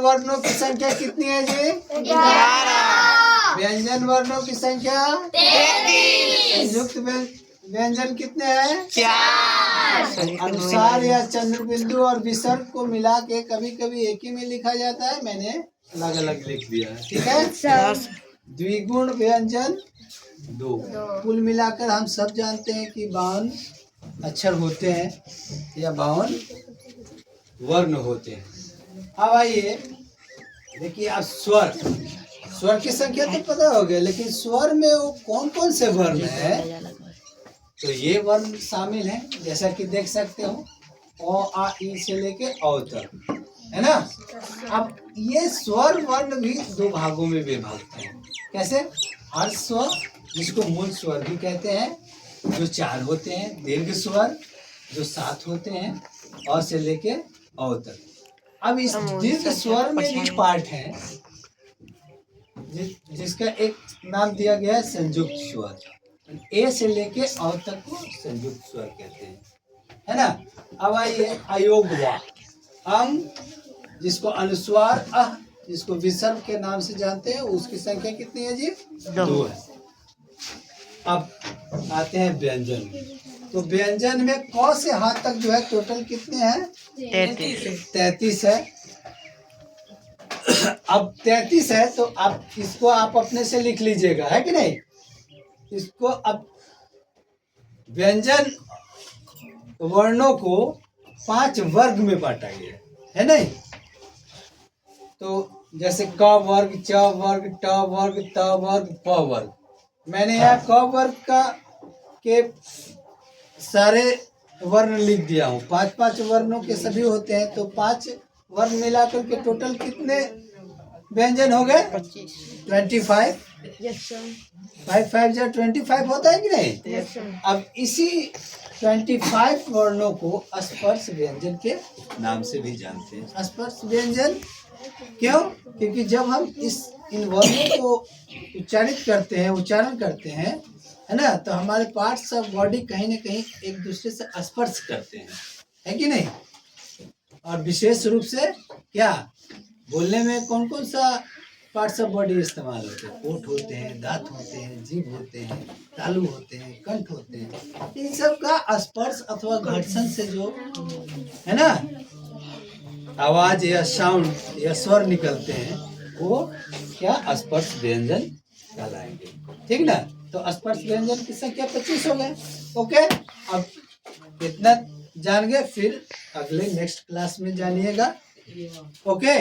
वर्णों की संख्या कितनी है जी? 11। व्यंजन वर्णों की संख्या 33। संयुक्त व्यंजन कितने हैं? 4। अनुसार या चंद्र बिंदु और विसर्ग को मिला के कभी कभी एक ही में लिखा जाता है, मैंने अलग अलग लिख दिया है, ठीक है। द्विगुण व्यंजन 2। कुल मिलाकर हम सब जानते हैं कि 52 अक्षर होते हैं या 52 वर्ण होते हैं। अब आइए देखिए, आप स्वर की संख्या तो पता हो गया, लेकिन स्वर में वो कौन कौन से वर्ण है, तो ये वर्ण शामिल हैं, जैसा कि देख सकते हो अ आ ई से लेके औ तक, है ना। अब ये स्वर वर्ण भी 2 भागों में विभक्त हैं। कैसे? हर्ष स्वर, जिसको मूल स्वर भी कहते हैं, जो 4 होते हैं, दीर्घ स्वर जो 7 होते हैं, और से लेके औ तक। अब इस दीर्घ स्वर में भी पार्ट है जिसका एक नाम दिया गया है संयुक्त स्वर। ए से लेके औ तक को संयुक्त स्वर कहते हैं, है ना। अब आइए अयोग वा, जिसको अनुस्वार अह, जिसको विसर्ग के नाम से जानते हैं, उसकी संख्या कितनी है जी? 2 है। अब आते हैं व्यंजन। तो व्यंजन में क से हाथ तक जो है टोटल कितने हैं? 33 है। अब 33 है तो आप इसको आप अपने से लिख लीजिएगा, है कि नहीं। इसको अब व्यंजन वर्णों को 5 वर्ग में बांटा गया है नहीं। तो जैसे क वर्ग, च वर्ग, ट वर्ग, त वर्ग, प वर्ग। मैंने यहाँ क वर्ग के सारे वर्ण लिख दिया हूँ। 5-5 वर्णों के सभी होते हैं, तो 5 वर्ण मिलाकर के टोटल कितने व्यंजन हो गए? 25। 5 5 जा 25 होता है कि नहीं? अब इसी 25 वर्णों को स्पर्श व्यंजन के नाम से भी जानते हैं। स्पर्श व्यंजन क्यों? क्योंकि जब हम इन वर्णों को उच्चारण करते हैं, है ना, तो हमारे पार्ट्स ऑफ बॉडी कहीं ना कहीं एक दूसरे से स्पर्श करते हैं, है कि नहीं। और विशेष रूप से क्या बोलने में कौन कौन सा पार्ट्स ऑफ बॉडी इस्तेमाल होते हैं? होंठ होते हैं, दांत होते हैं, जीभ होते हैं, तालू होते हैं, कंठ होते हैं। इन सब का स्पर्श अथवा घर्षण से जो है ना आवाज या साउंड या स्वर निकलते हैं, वो क्या स्पर्श व्यंजन कहलाएंगे, ठीक ना। तो स्पर्श व्यंजन की संख्या 25 हो गए। ओके, अब इतना जान गए, फिर अगले नेक्स्ट क्लास में जानिएगा। ओके।